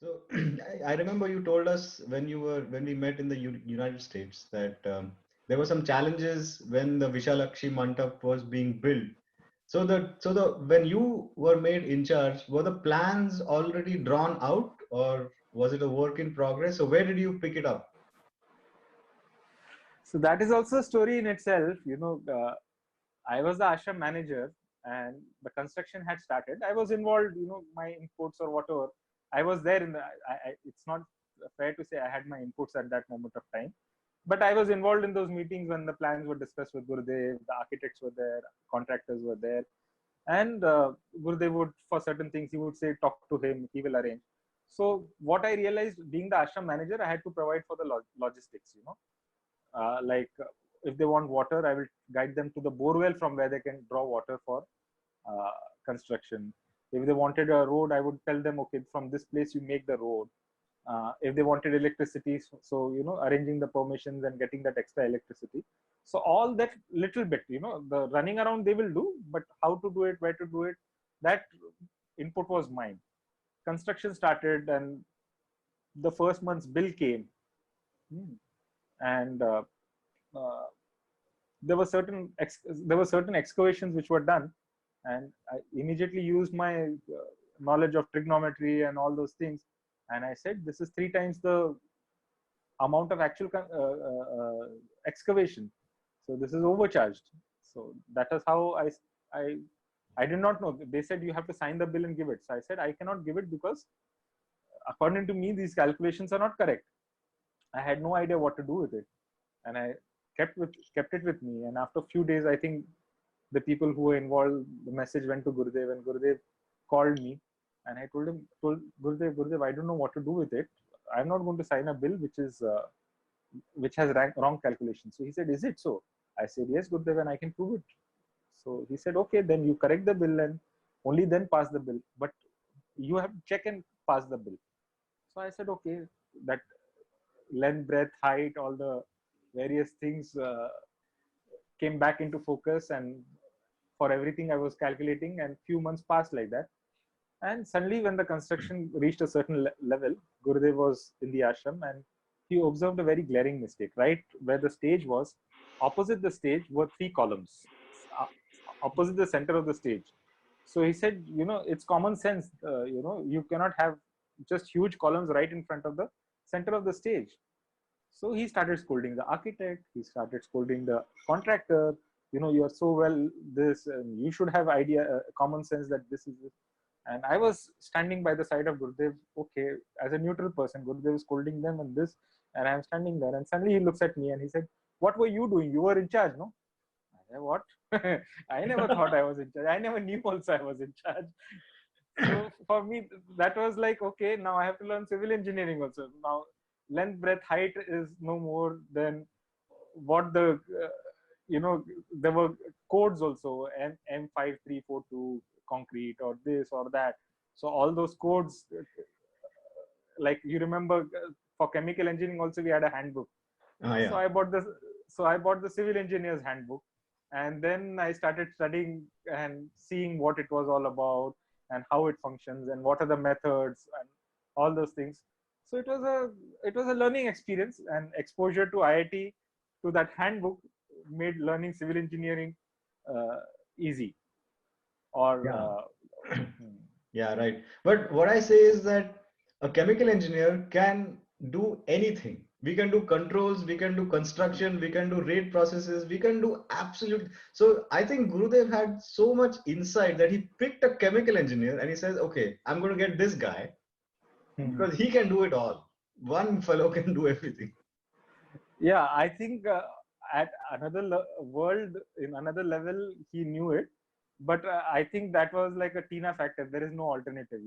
So I remember you told us when we met in the United States that there were some challenges when the Vishalakshi Mandap was being built. So the when you were made in charge, were the plans already drawn out, or was it a work in progress? So where did you pick it up? So that is also a story in itself. I was the ashram manager, and the construction had started. I was involved, my inputs or whatever. I was there in the. It's not fair to say I had my inputs at that moment of time, but I was involved in those meetings when the plans were discussed with Gurudev. The architects were there, contractors were there, and Gurudev would, for certain things, he would say, talk to him, he will arrange. So what I realized, being the ashram manager, I had to provide for the logistics. If they want water, I will guide them to the borewell from where they can draw water for uh, construction. If they wanted a road, I would tell them, okay, from this place you make the road. If they wanted electricity, so arranging the permissions and getting that extra electricity. So all that little bit, the running around they will do, but how to do it, where to do it, that input was mine. Construction started, and the first month's bill came. Hmm. And uh, there were certain excavations which were done, and I immediately used my knowledge of trigonometry and all those things, and I said, this is three times the amount of actual excavation, so this is overcharged. So that is how i I did not know. They said you have to sign the bill and give it, so I said I cannot give it because according to me these calculations are not correct. I had no idea what to do with it, and I kept it with me. And after a few days, I think the people who were involved, the message went to Gurudev, and Gurudev called me, and I told Gurudev, I don't know what to do with it. I'm not going to sign a bill which has wrong calculations. So he said, is it so? I said, yes, Gurudev, and I can prove it. So he said, okay, then you correct the bill and only then pass the bill. But you have to check and pass the bill. So I said, okay, that length, breadth, height, all the various things came back into focus, and for everything I was calculating, and few months passed like that. And suddenly when the construction reached a certain level, Gurudev was in the ashram, and he observed a very glaring mistake. Right where the stage was, opposite the stage were three columns, uh, opposite the center of the stage. So he said, it's common sense, you cannot have just huge columns right in front of the center of the stage. So he started scolding the architect, he started scolding the contractor. You are so well this, and you should have idea, common sense that this is it. And I was standing by the side of Gurudev, okay, as a neutral person. Gurudev is scolding them and this, and I'm standing there. And suddenly he looks at me and he said, what were you doing? You were in charge, no? I said, what? I never thought I was in charge. I never knew also I was in charge. So for me, that was like, okay, now I have to learn civil engineering also. Now, length, breadth, height is no more than what there were codes also, M5342 concrete or this or that. So all those codes, like you remember, for chemical engineering also we had a handbook. Ah, So yeah. I bought the civil engineer's handbook, and then I started studying and seeing what it was all about and how it functions and what are the methods and all those things. So it was a learning experience, and exposure to IIT, to that handbook, made learning civil engineering uh, easy. Or Yeah. hmm. Yeah, right. But what I say is that a chemical engineer can do anything. We can do controls, we can do construction, we can do rate processes, we can do absolute. So I think Gurudev had so much insight that he picked a chemical engineer and he says, okay, I'm going to get this guy because he can do it all. One fellow can do everything. Yeah, I think at another world, in another level, he knew it. But I think that was like a Tina factor. There is no alternative.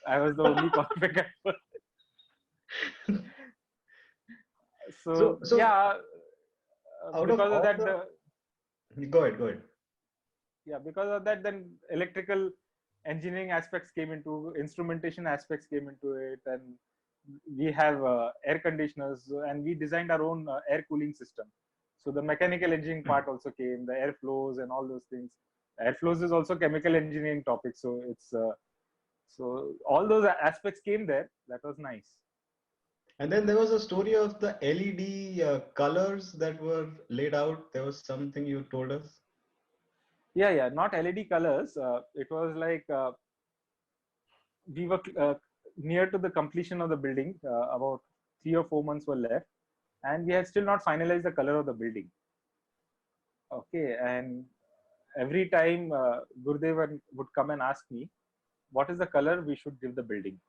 I was the only qualified. So So yeah, out of because of all that, the, go ahead, go ahead. then electrical engineering aspects came into, instrumentation aspects came into it, and we have air conditioners, and we designed our own air cooling system. So the mechanical engineering part also came, the airflows and all those things. Airflows is also chemical engineering topic, so it's So all those aspects came there. That was nice. And then there was a story of the LED colors that were laid out. There was something you told us. Yeah, not LED colors. It was like we were near to the completion of the building. About 3 or 4 months were left, and we had still not finalized the color of the building. Okay, and every time Gurudev would come and ask me, what is the color we should give the building?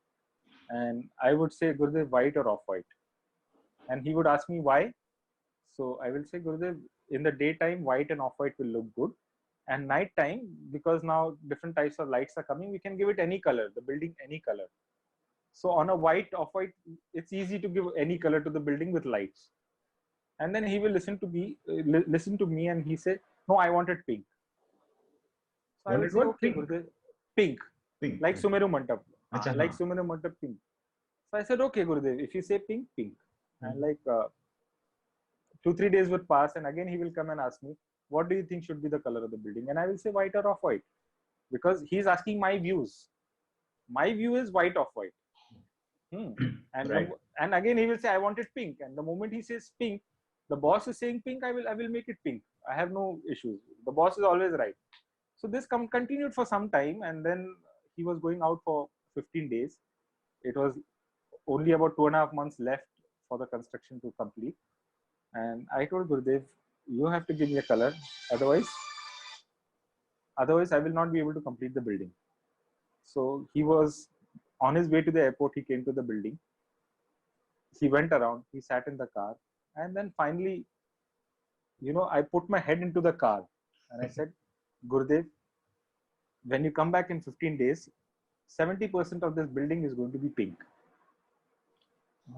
And I would say, Gurudev, white or off-white. And he would ask me why. So I will say, Gurudev, in the daytime, white and off-white will look good. And night time, because now different types of lights are coming, we can give it any color, the building any color. So on a white, off-white, it's easy to give any color to the building with lights. And then he will listen to me, and he said, no, I wanted pink. So I will say, okay, pink? Gurudev, pink. Pink. Like Sumeru Mandap. Achha, like Sumeru Mandap, pink. So I said, okay, Gurudev, if you say pink, pink. And like 2-3 days would pass, and again he will come and ask me, what do you think should be the color of the building? And I will say white or off-white, because he's asking my views. My view is white off-white. And right. And again he will say, I wanted pink. And the moment he says pink, the boss is saying pink, I will make it pink. I have no issues. The boss is always right. So this continued for some time, and then he was going out for 15 days. It was only about 2.5 months left for the construction to complete. And I told Gurudev, you have to give me a color, otherwise I will not be able to complete the building. So he was on his way to the airport. He came to the building. He went around, he sat in the car, and then finally, I put my head into the car and I said, Gurudev, when you come back in 15 days, 70% of this building is going to be pink.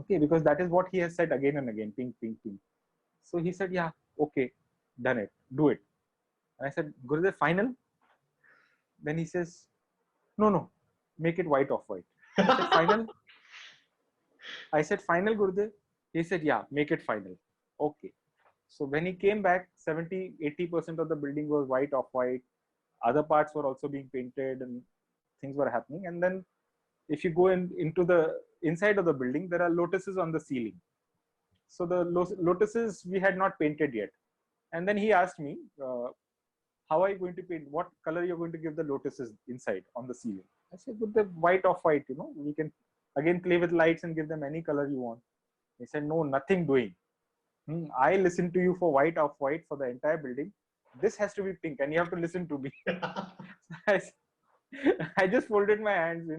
Okay, because that is what he has said again and again, pink, pink, pink. So he said, yeah, okay, done it, do it. And I said, Gurudev, final? Then he says, no, make it white off-white. I said, final? I said, final, Gurudev? He said, yeah, make it final. Okay. So when he came back, 70-80% of the building was white off-white. Other parts were also being painted and things were happening. And then if you go into the inside of the building, there are lotuses on the ceiling. So the lotuses we had not painted yet. And then he asked me, how are you going to paint? What color you're going to give the lotuses inside on the ceiling? I said, with the white off-white, we can again play with lights and give them any color you want. He said, no, nothing doing. I listened to you for white off-white for the entire building. This has to be pink, and you have to listen to me. I just folded my hands,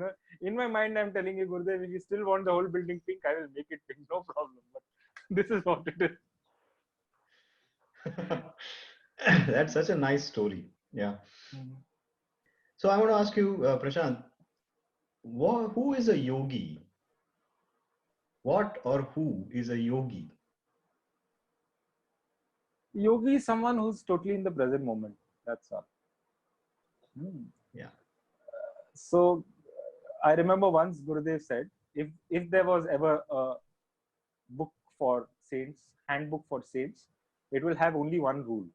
In my mind, I'm telling you, Gurudev, if you still want the whole building pink, I will make it pink, no problem. But this is what it is. That's such a nice story. Yeah. So I want to ask you, Prashant, who is a yogi? What or who is a yogi? Yogi is someone who's totally in the present moment. That's all. Yeah. So I remember once Gurudev said, if there was ever a book for saints, handbook for saints, it will have only one rule.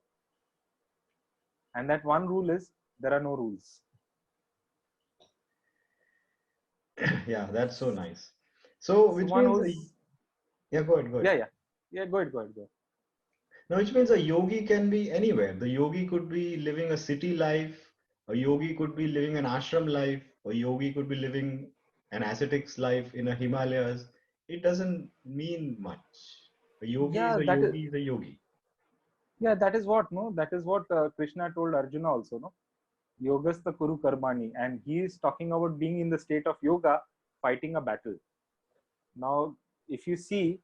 And that one rule is, there are no rules. Yeah, that's so nice. So which means yeah, go ahead. Yeah, go ahead. Now, which means a yogi can be anywhere. The yogi could be living a city life, a yogi could be living an ashram life, a yogi could be living an ascetic's life in a Himalayas. It doesn't mean much. A yogi is a yogi is a yogi. Yeah, that is what Krishna told Arjuna also, no? Yogastha Kuru Karmani, and he is talking about being in the state of yoga, fighting a battle. Now, if you see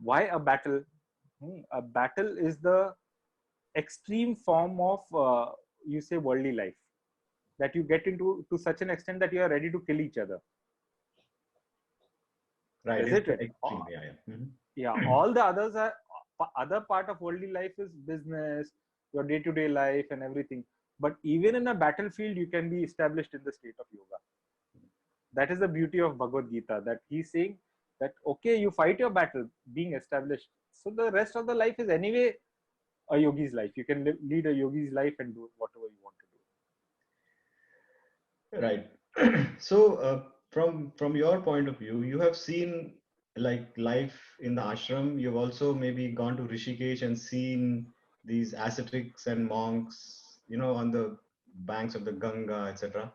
why a battle, a battle is the extreme form of worldly life that you get into to such an extent that you are ready to kill each other. Right. Is it? Extreme. Yeah. All the others are other part of worldly life is business, your day-to-day life, and everything. But even in a battlefield, you can be established in the state of yoga. That is the beauty of Bhagavad Gita, that he's saying that, okay, you fight your battle, being established. So the rest of the life is anyway a yogi's life. You can lead a yogi's life and do whatever you want to do. Right. So, from your point of view, you have seen like life in the ashram. You've also maybe gone to Rishikesh and seen these ascetics and monks, on the banks of the Ganga, etc.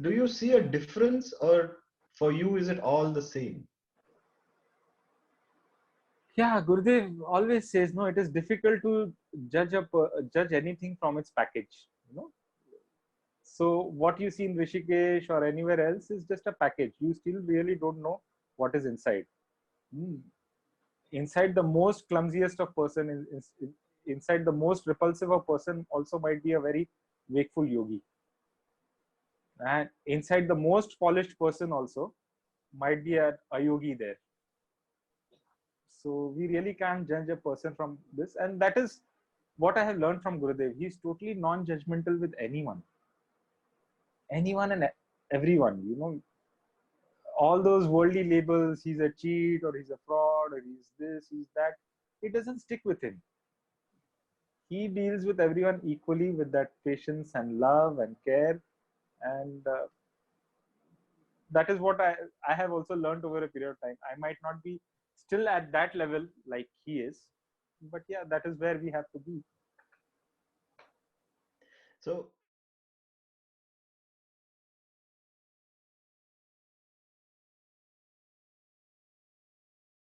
Do you see a difference, or for you is it all the same? Yeah, Gurudev always says, no, it is difficult to judge anything from its package. You know, so what you see in Rishikesh or anywhere else is just a package. You still really don't know what is inside. Hmm. Inside the most clumsiest of person inside the most repulsive of person also might be a very wakeful yogi, and inside the most polished person also might be a yogi there. So we really can't judge a person from this, and that is what I have learned from Gurudev. He's totally non-judgmental with anyone and everyone. You know, all those worldly labels, he's a cheat or he's a fraud or he's this, he's that, it doesn't stick with him. He deals with everyone equally with that patience and love and care, and that is what I have also learned over a period of time. I might not be still at that level like he is, but yeah, that is where we have to be. So